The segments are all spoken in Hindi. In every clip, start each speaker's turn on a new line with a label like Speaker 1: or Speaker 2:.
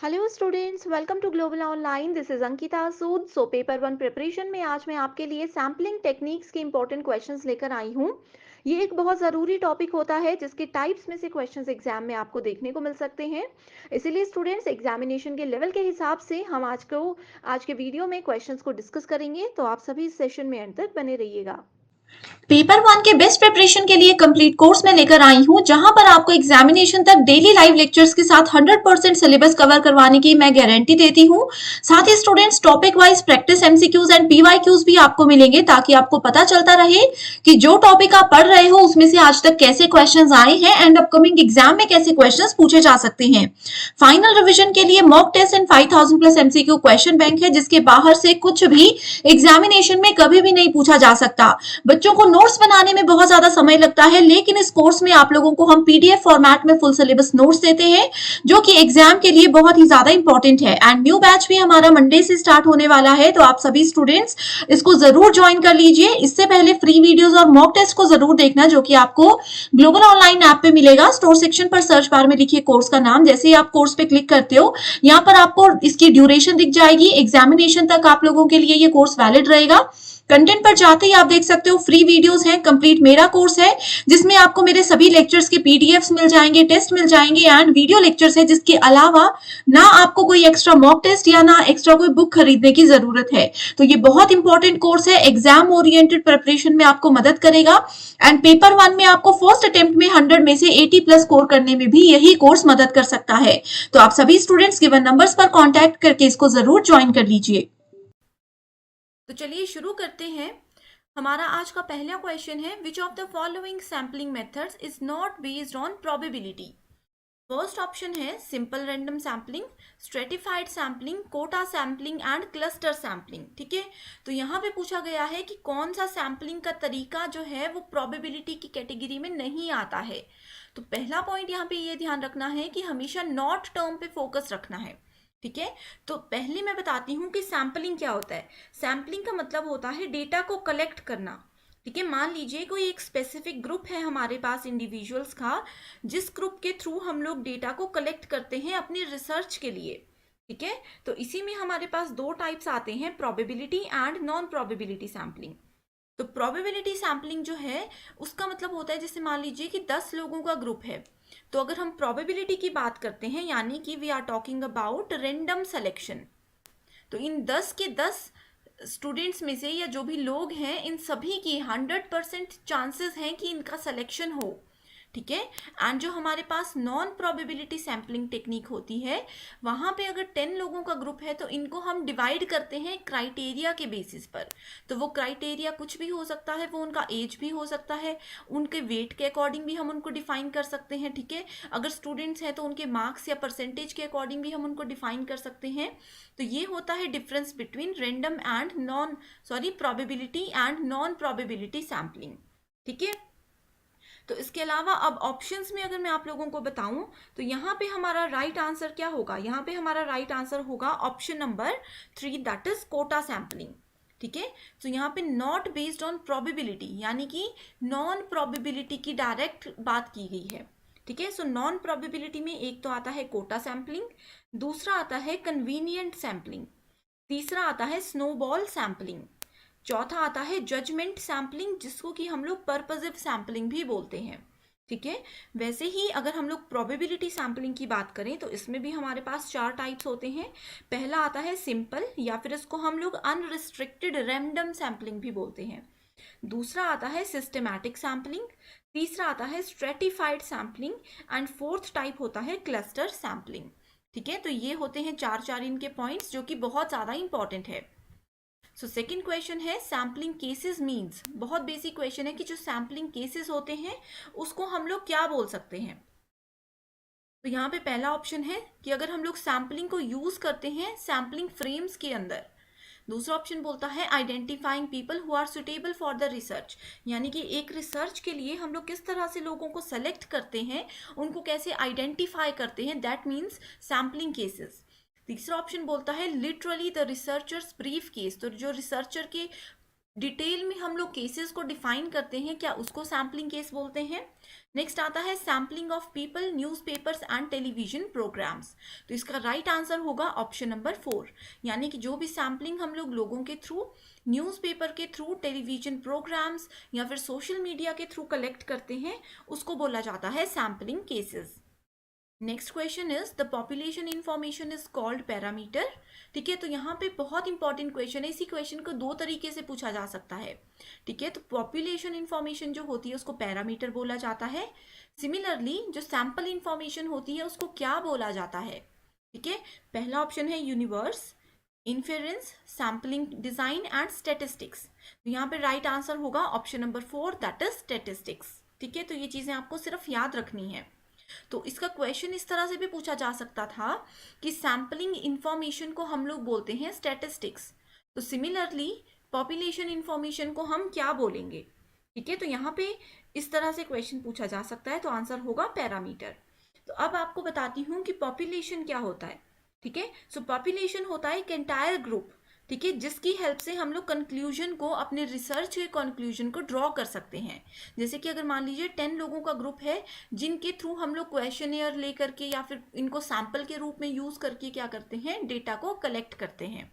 Speaker 1: Hello students, welcome to global online. This is Ankita Sood. Paper one preparation में आज मैं आपके लिए सैम्पलिंग टेक्निक्स के इंपॉर्टेंट क्वेश्चंस लेकर आई हूँ। ये एक बहुत ज़रूरी टॉपिक होता है जिसके टाइप्स में से क्वेश्चंस एग्जाम में आपको देखने को मिल सकते हैं। इसीलिए स्टूडेंट्स, एग्जामिनेशन के लेवल के हिसाब से हम आज के वीडियो में क्वेश्चंस को डिस्कस करेंगे, तो आप सभी इस सेशन में अंत तक बने रहिएगा।
Speaker 2: पेपर वन के बेस्ट प्रिपरेशन के लिए कंप्लीट कोर्स में लेकर आई हूँ, जहां पर आपको एग्जामिनेशन तक डेली लाइव लेक्चर्स के साथ 100% सिलेबस कवर करवाने की मैं गारंटी देती हूँ। साथ ही students, topic wise practice MCQs and PYQs भी आपको मिलेंगे, ताकि आपको पता चलता रहे कि जो टॉपिक आप पढ़ रहे हो उसमें से आज तक कैसे क्वेश्चन आए हैं एंड अपकमिंग एग्जाम में कैसे क्वेश्चन पूछे जा सकते हैं। फाइनल रिविजन के लिए mock test and 5000 plus MCQ question bank है, जिसके बाहर से कुछ भी एग्जामिनेशन में कभी भी नहीं पूछा जा सकता। बच्चों को नोट्स बनाने में बहुत ज्यादा समय लगता है, लेकिन इस कोर्स में आप लोगों को हम पीडीएफ फॉर्मेट में फुल सिलेबस नोट्स देते हैं, जो कि एग्जाम के लिए बहुत ही ज्यादा इंपॉर्टेंट है। एंड न्यू बैच भी हमारा मंडे से स्टार्ट होने वाला है, तो आप सभी स्टूडेंट्स इसको जरूर ज्वाइन कर लीजिए। इससे पहले फ्री वीडियोस और मॉक टेस्ट को जरूर देखना, जो कि आपको ग्लोबल ऑनलाइन ऐप पे मिलेगा। स्टोर सेक्शन पर सर्च बार में लिखिए कोर्स का नाम। जैसे ही आप कोर्स पे क्लिक करते हो, यहाँ पर आपको इसकी ड्यूरेशन दिख जाएगी। एग्जामिनेशन तक आप लोगों के लिए ये कोर्स वैलिड रहेगा। कंटेंट पर जाते ही आप देख सकते हो फ्री वीडियोस हैं, कंप्लीट मेरा कोर्स है, जिसमें आपको मेरे सभी लेक्चर्स के पीडीएफ्स मिल जाएंगे, टेस्ट मिल जाएंगे एंड वीडियो लेक्चर्स है, जिसके अलावा ना आपको कोई एक्स्ट्रा मॉक टेस्ट या ना एक्स्ट्रा कोई बुक खरीदने की जरूरत है। तो ये बहुत इंपॉर्टेंट कोर्स है, एग्जाम ओरिएंटेड प्रिपरेशन में आपको मदद करेगा। एंड पेपर वन में आपको फर्स्ट अटेम्प्ट में 100 में से 80 प्लस स्कोर करने में भी यही कोर्स मदद कर सकता है। तो आप सभी स्टूडेंट्स गिवन नंबर्स पर कॉन्टैक्ट करके इसको जरूर ज्वाइन कर लीजिए।
Speaker 3: तो चलिए शुरू करते हैं। हमारा आज का पहला क्वेश्चन है, which of the following sampling methods is not based on probability. First option है simple random sampling, stratified sampling, quota sampling and cluster sampling. ठीक है, तो यहाँ पे पूछा गया है कि कौन सा सैम्पलिंग का तरीका जो है वो प्रोबेबिलिटी की कैटेगरी में नहीं आता है। तो पहला पॉइंट यहाँ पे ये ध्यान रखना है कि हमेशा नॉट टर्म पे फोकस रखना है। ठीक है, तो पहले मैं बताती हूँ कि सैम्पलिंग क्या होता है। सैम्पलिंग का मतलब होता है डेटा को कलेक्ट करना। ठीक है, मान लीजिए कोई एक स्पेसिफिक ग्रुप है हमारे पास इंडिविजुअल्स का, जिस ग्रुप के थ्रू हम लोग डेटा को कलेक्ट करते हैं अपनी रिसर्च के लिए। ठीक है, तो इसी में हमारे पास दो टाइप्स आते हैं, probability and non probability sampling. तो प्रोबेबिलिटी सैम्पलिंग जो है उसका मतलब होता है, जैसे मान लीजिए कि 10 लोगों का ग्रुप है, तो अगर हम प्रोबेबिलिटी की बात करते हैं, यानी कि we are talking about random selection, तो इन 10 के 10 स्टूडेंट्स में से या जो भी लोग हैं, इन सभी की 100% चांसेस हैं कि इनका सिलेक्शन हो। ठीक है, एंड जो हमारे पास नॉन प्रोबेबिलिटी सैम्पलिंग टेक्निक होती है, वहां पे अगर 10 लोगों का ग्रुप है तो इनको हम डिवाइड करते हैं क्राइटेरिया के बेसिस पर। तो वो क्राइटेरिया कुछ भी हो सकता है, वो उनका एज भी हो सकता है, उनके वेट के अकॉर्डिंग भी हम उनको डिफाइन कर सकते हैं। ठीक है, अगर स्टूडेंट्स हैं तो उनके मार्क्स या परसेंटेज के अकॉर्डिंग भी हम उनको डिफाइन कर सकते हैं। तो ये होता है difference between random and probability and non probability sampling. ठीक है, तो इसके अलावा अब ऑप्शंस में अगर मैं आप लोगों को बताऊं, तो यहाँ पे हमारा राइट आंसर क्या होगा। यहाँ पे हमारा राइट आंसर होगा option number 3, that is quota sampling. ठीक है, तो यहाँ पे नॉट बेस्ड ऑन प्रोबेबिलिटी, यानी कि नॉन प्रोबेबिलिटी की डायरेक्ट बात की गई है। ठीक है, सो नॉन प्रोबेबिलिटी में एक तो आता है कोटा सैम्पलिंग, दूसरा आता है कन्वीनियंट सैम्पलिंग, तीसरा आता है स्नोबॉल सैम्पलिंग, चौथा आता है जजमेंट सैम्पलिंग, जिसको कि हम लोग पर्पजिव सैम्पलिंग भी बोलते हैं। ठीक है, वैसे ही अगर हम लोग प्रोबेबिलिटी सैम्पलिंग की बात करें तो इसमें भी हमारे पास 4 टाइप्स होते हैं। पहला आता है सिंपल, या फिर इसको हम लोग अनरिस्ट्रिक्टेड रैंडम सैम्पलिंग भी बोलते हैं। दूसरा आता है सिस्टमैटिक सैम्पलिंग, तीसरा आता है stratified sampling and fourth type होता है क्लस्टर सैम्पलिंग। ठीक है, तो ये होते हैं 4 इनके पॉइंट्स, जो कि बहुत ज़्यादा इंपॉर्टेंट है। सो सेकेंड क्वेश्चन है सैम्पलिंग केसेस मीन्स। बहुत बेसिक क्वेश्चन है कि जो सैम्पलिंग केसेस होते हैं उसको हम लोग क्या बोल सकते हैं। तो यहाँ पे पहला ऑप्शन है कि अगर हम लोग सैम्पलिंग को यूज करते हैं सैम्पलिंग फ्रेम्स के अंदर। दूसरा ऑप्शन बोलता है identifying people who are suitable for the research, यानी कि एक रिसर्च के लिए हम लोग किस तरह से लोगों को सेलेक्ट करते हैं, उनको कैसे आइडेंटिफाई करते हैं, दैट मीन्स सैम्पलिंग केसेस। तीसरा ऑप्शन बोलता है literally the researchers brief case, तो जो रिसर्चर के डिटेल में हम लोग केसेस को डिफाइन करते हैं, क्या उसको सैम्पलिंग केस बोलते हैं। नेक्स्ट आता है sampling of people, newspapers and television programmes. तो इसका राइट आंसर होगा ऑप्शन नंबर 4, यानी कि जो भी सैम्पलिंग हम लोग लोगों के थ्रू, न्यूज़पेपर के थ्रू, टेलीविजन प्रोग्राम्स या फिर सोशल मीडिया के थ्रू कलेक्ट करते हैं, उसको बोला जाता है sampling cases. Next question is the population information is called parameter. ठीक है, तो यहाँ पे बहुत इंपॉर्टेंट क्वेश्चन है, इसी क्वेश्चन को दो तरीके से पूछा जा सकता है। ठीक है, तो पॉपुलेशन इंफॉर्मेशन जो होती है उसको पैरामीटर बोला जाता है। सिमिलरली जो सैंपल इंफॉर्मेशन होती है उसको क्या बोला जाता है। ठीक है, पहला ऑप्शन है universe, inference, sampling design and statistics. तो यहाँ पे राइट आंसर होगा option number 4, that is statistics. ठीक है, तो ये चीजें आपको सिर्फ याद रखनी है। तो इसका क्वेश्चन इस तरह से भी पूछा जा सकता था कि सैम्पलिंग इंफॉर्मेशन को हम लोग बोलते हैं स्टैटिस्टिक्स, तो सिमिलरली पॉपुलेशन इंफॉर्मेशन को हम क्या बोलेंगे। ठीक है, तो यहाँ पे इस तरह से क्वेश्चन पूछा जा सकता है, तो आंसर होगा पैरामीटर। तो अब आपको बताती हूँ कि पॉपुलेशन क्या होता है। ठीक है, सो पॉपुलेशन होता है एक एंटायर ग्रुप, ठीक है, जिसकी हेल्प से हम लोग कंक्लूजन को, अपने रिसर्च के कंक्लूजन को ड्रॉ कर सकते हैं। जैसे कि अगर मान लीजिए 10 लोगों का ग्रुप है जिनके थ्रू हम लोग क्वेश्चनियर लेकर के या फिर इनको सैंपल के रूप में यूज करके क्या करते हैं, डेटा को कलेक्ट करते हैं।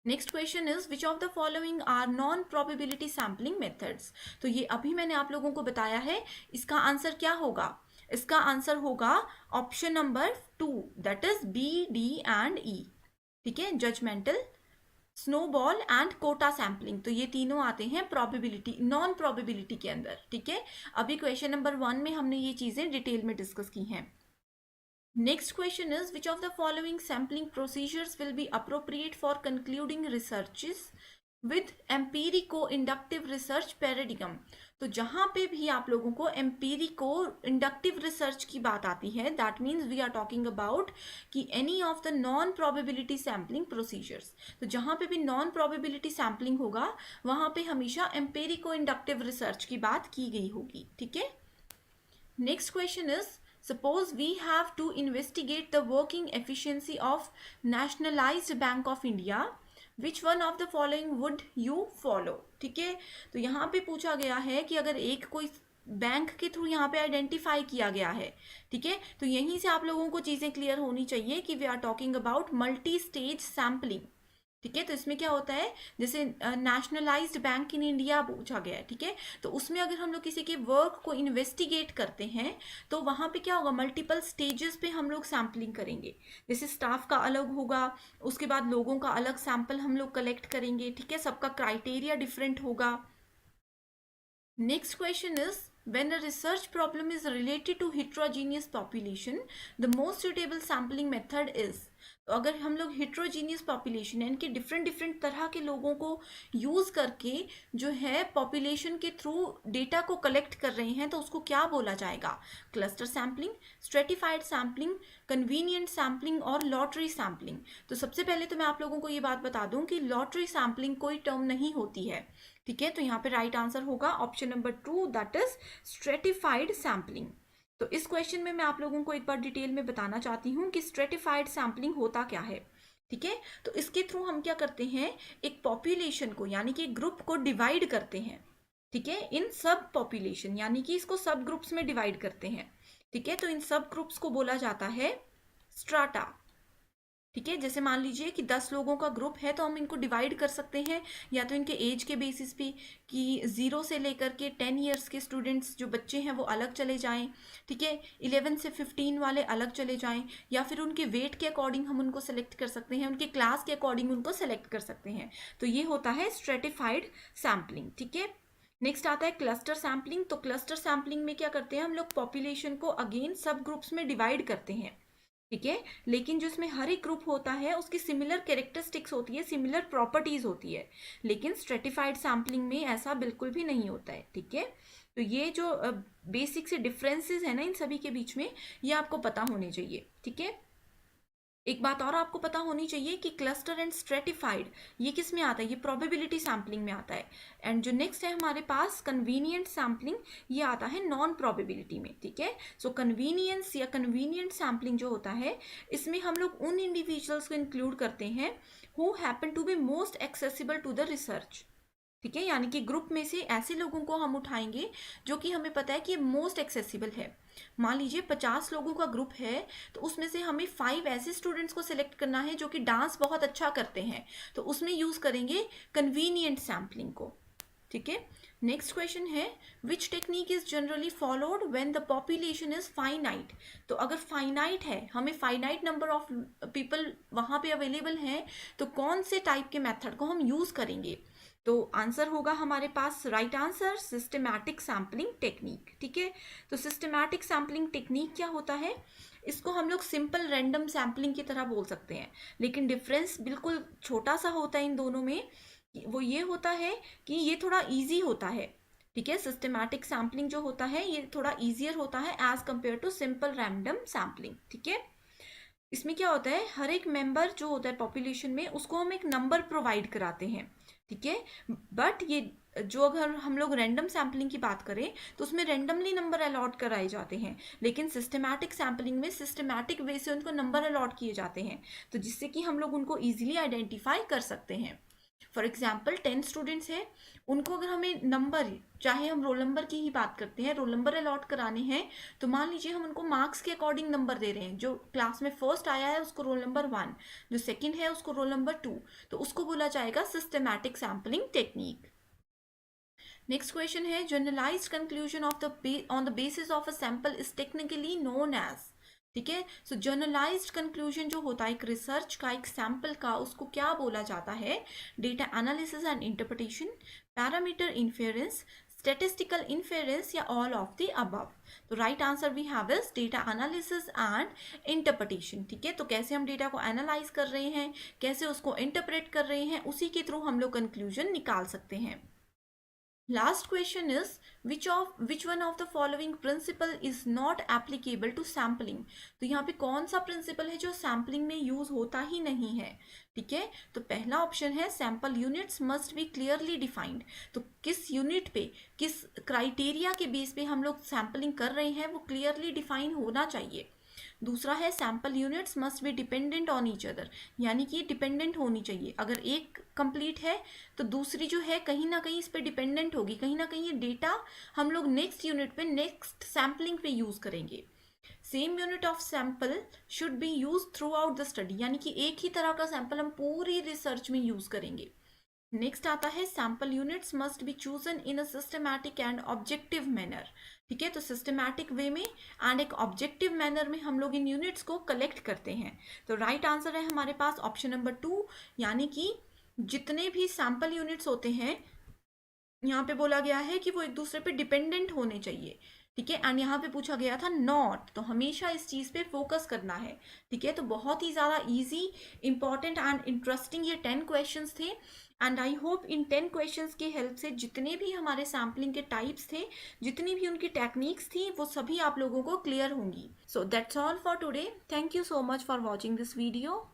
Speaker 3: Next question is which of the following are non probability sampling methods. तो ये अभी मैंने आप लोगों को बताया है, इसका आंसर क्या होगा, इसका आंसर होगा option number 2, that is B, D and E. ठीक है, judgemental, snowball and quota sampling, तो ये तीनों आते हैं प्रोबेबिलिटी, नॉन प्रोबेबिलिटी के अंदर। ठीक है, अभी क्वेश्चन नंबर 1 में हमने ये चीजें डिटेल में डिस्कस की हैं। Next question is which of the following sampling procedures will be appropriate for concluding researches with empirico inductive research paradigm. तो जहां पे भी आप लोगों को एम्पीरिको इंडक्टिव रिसर्च की बात आती है, that means we are talking about कि any of the non probability sampling procedures. तो जहां पे भी नॉन प्रोबेबिलिटी सैम्पलिंग होगा वहां पे हमेशा एम्पीरिको इंडक्टिव रिसर्च की बात की गई होगी। ठीक है, next question is suppose we have to investigate the working efficiency of nationalized bank of India, which one of the following would you follow। ठीक है, तो यहाँ पे पूछा गया है कि अगर एक कोई बैंक के थ्रू यहाँ पे आइडेंटिफाई किया गया है, ठीक है, तो यहीं से आप लोगों को चीजें क्लियर होनी चाहिए कि we are talking about multi stage sampling. ठीक है, तो इसमें क्या होता है, जैसे नेशनलाइज्ड बैंक इन इंडिया पूछा गया है, ठीक है, तो उसमें अगर हम लोग किसी के वर्क को इन्वेस्टिगेट करते हैं तो वहां पे क्या होगा, मल्टीपल स्टेजेस पे हम लोग सैम्पलिंग करेंगे। जैसे स्टाफ का अलग होगा, उसके बाद लोगों का अलग सैंपल हम लोग कलेक्ट करेंगे। ठीक है, सबका क्राइटेरिया डिफरेंट होगा। Next question is when a research problem is related to heterogeneous population, the most suitable sampling method is। तो अगर हम लोग heterogeneous population यानी कि डिफरेंट तरह के लोगों को यूज करके जो है पॉपुलेशन के थ्रू डेटा को कलेक्ट कर रहे हैं, तो उसको क्या बोला जाएगा, cluster sampling, stratified sampling, convenient sampling और लॉटरी सैम्पलिंग। तो सबसे पहले तो मैं आप लोगों को ये बात बता दूं कि लॉटरी सैम्पलिंग कोई टर्म नहीं होती है। ठीक है, तो यहाँ पे राइट आंसर होगा option number 2, that is stratified sampling. तो इस क्वेश्चन में मैं आप लोगों को एक बार डिटेल में बताना चाहती हूँ कि स्ट्रेटिफाइड सैम्पलिंग होता क्या है। ठीक है, तो इसके थ्रू हम क्या करते हैं, एक पॉपुलेशन को यानी कि ग्रुप को डिवाइड करते हैं। ठीक है, इन सब पॉपुलेशन यानी कि इसको सब ग्रुप्स में डिवाइड करते हैं। ठीक है, तो इन सब ग्रुप्स को बोला जाता है स्ट्राटा। ठीक है, जैसे मान लीजिए कि 10 लोगों का ग्रुप है, तो हम इनको डिवाइड कर सकते हैं या तो इनके एज के बेसिस पे कि 0 से लेकर के 10 ईयर्स के स्टूडेंट्स जो बच्चे हैं वो अलग चले जाएं। ठीक है, 11 से 15 वाले अलग चले जाएं, या फिर उनके वेट के अकॉर्डिंग हम उनको सेलेक्ट कर सकते हैं, उनके क्लास के अकॉर्डिंग उनको सेलेक्ट कर सकते हैं। तो ये होता है स्ट्रेटिफाइड सैम्पलिंग। ठीक है, नेक्स्ट आता है क्लस्टर सैम्पलिंग। तो क्लस्टर सैम्पलिंग में क्या करते हैं, हम लोग पॉपुलेशन को अगेन सब ग्रुप्स में डिवाइड करते हैं। ठीक है, लेकिन जो इसमें हर एक ग्रुप होता है उसकी सिमिलर कैरेक्टरिस्टिक्स होती है, सिमिलर प्रॉपर्टीज होती है, लेकिन स्ट्रेटिफाइड सैम्पलिंग में ऐसा बिल्कुल भी नहीं होता है। ठीक है, तो ये जो बेसिक से डिफरेंसेस है ना इन सभी के बीच में, ये आपको पता होने चाहिए। ठीक है, एक बात और आपको पता होनी चाहिए कि क्लस्टर एंड स्ट्रेटिफाइड ये किस में आता है, ये प्रोबेबिलिटी सैम्पलिंग में आता है। एंड जो नेक्स्ट है हमारे पास कन्वीनियंट सैम्पलिंग, ये आता है नॉन प्रोबेबिलिटी में। ठीक है, सो कन्वीनियंस या कन्वीनियंट सैम्पलिंग जो होता है, इसमें हम लोग उन इंडिविजुअल्स को इंक्लूड करते हैं who happen to be most accessible to the research. ठीक है, यानी कि ग्रुप में से ऐसे लोगों को हम उठाएंगे जो कि हमें पता है कि मोस्ट एक्सेसिबल है। मान लीजिए 50 लोगों का ग्रुप है, तो उसमें से हमें 5 ऐसे स्टूडेंट्स को सिलेक्ट करना है जो कि डांस बहुत अच्छा करते हैं, तो उसमें यूज करेंगे कन्वीनियंट सैम्पलिंग को। ठीक है, नेक्स्ट क्वेश्चन है which technique is generally followed when the population is finite. तो अगर फाइनाइट है, हमें फाइनाइट नंबर ऑफ पीपल वहां पे अवेलेबल हैं, तो कौन से टाइप के मेथड को हम यूज करेंगे? तो आंसर होगा हमारे पास, right answer, systematic sampling technique. ठीक है, तो सिस्टमैटिक सैम्पलिंग टेक्निक क्या होता है? इसको हम लोग सिंपल रैंडम सैम्पलिंग की तरह बोल सकते हैं, लेकिन डिफरेंस बिल्कुल छोटा सा होता है इन दोनों में। वो ये होता है कि ये थोड़ा इजी होता है। ठीक है, सिस्टमैटिक सैम्पलिंग जो होता है ये थोड़ा इजियर होता है as compare to simple random sampling. ठीक है, इसमें क्या होता है, हर एक मेंबर जो होता है पॉपुलेशन में, उसको हम एक नंबर प्रोवाइड कराते हैं। ठीक है, बट ये जो अगर हम लोग रैंडम सैम्पलिंग की बात करें तो उसमें रैंडमली नंबर अलॉट कराए जाते हैं, लेकिन सिस्टमैटिक सैम्पलिंग में सिस्टमैटिक वे से उनको नंबर अलॉट किए जाते हैं, तो जिससे कि हम लोग उनको ईजिली आइडेंटिफाई कर सकते हैं। फॉर एग्जाम्पल 10 स्टूडेंट्स हैं, उनको अगर हमें नंबर, चाहे हम रोल नंबर की ही बात करते हैं, रोल नंबर अलॉट कराने हैं, तो मान लीजिए हम उनको मार्क्स के अकॉर्डिंग नंबर दे रहे हैं। जो क्लास में फर्स्ट आया है उसको रोल नंबर 1, जो सेकंड है उसको रोल नंबर 2, तो उसको बोला जाएगा systematic sampling technique. Next question है generalised conclusion of the on the basis of a sample is technically known as. ठीक है, सो जनरलाइज्ड कंक्लूजन जो होता है एक रिसर्च का, एक सैंपल का, उसको क्या बोला जाता है? Data analysis and interpretation, parameter inference, statistical inference, या ऑल ऑफ द अबव। तो right answer we have is data analysis and interpretation. ठीक है, तो कैसे हम डेटा को एनालाइज कर रहे हैं, कैसे उसको इंटरप्रेट कर रहे हैं, उसी के थ्रू हम लोग कंक्लूजन निकाल सकते हैं। Last question is which one of the following principle is not applicable to sampling। तो यहाँ पे कौन सा प्रिंसिपल है जो सैम्पलिंग में यूज होता ही नहीं है? ठीक है, तो पहला ऑप्शन है sample units must be clearly defined. तो किस यूनिट पे, किस क्राइटेरिया के बेस पे हम लोग सैम्पलिंग कर रहे हैं वो क्लियरली डिफाइन होना चाहिए। दूसरा है sample units must be dependent on each other, यानी कि डिपेंडेंट होनी चाहिए। अगर एक कंप्लीट है तो दूसरी जो है कहीं ना कहीं इस पर डिपेंडेंट होगी, कहीं ना कहीं ये डेटा हम लोग नेक्स्ट यूनिट पे, नेक्स्ट सैम्पलिंग पे यूज करेंगे। Same unit of sample should be use through out the study, यानी कि एक ही तरह का सैंपल हम पूरी रिसर्च में यूज करेंगे। नेक्स्ट आता है sample units must be chosen in a systematic and objective manner. ठीक है, तो सिस्टमैटिक वे में एंड एक ऑब्जेक्टिव मैनर में हम लोग इन यूनिट्स को कलेक्ट करते हैं। तो राइट आंसर है हमारे पास ऑप्शन नंबर 2, यानी कि जितने भी सैंपल यूनिट्स होते हैं, यहाँ पे बोला गया है कि वो एक दूसरे पे डिपेंडेंट होने चाहिए। ठीक है, एंड यहाँ पे पूछा गया था नॉट, तो हमेशा इस चीज पे फोकस करना है। ठीक है, तो बहुत ही ज्यादा इजी, इंपॉर्टेंट एंड इंटरेस्टिंग ये 10 क्वेश्चंस थे। And I hope in 10 questions की हेल्प से जितने भी हमारे सैम्पलिंग के टाइप्स थे, जितनी भी उनकी टेक्निक्स थी, वो सभी आप लोगों को क्लियर होंगी। So that's all for today. Thank you so much for watching this video.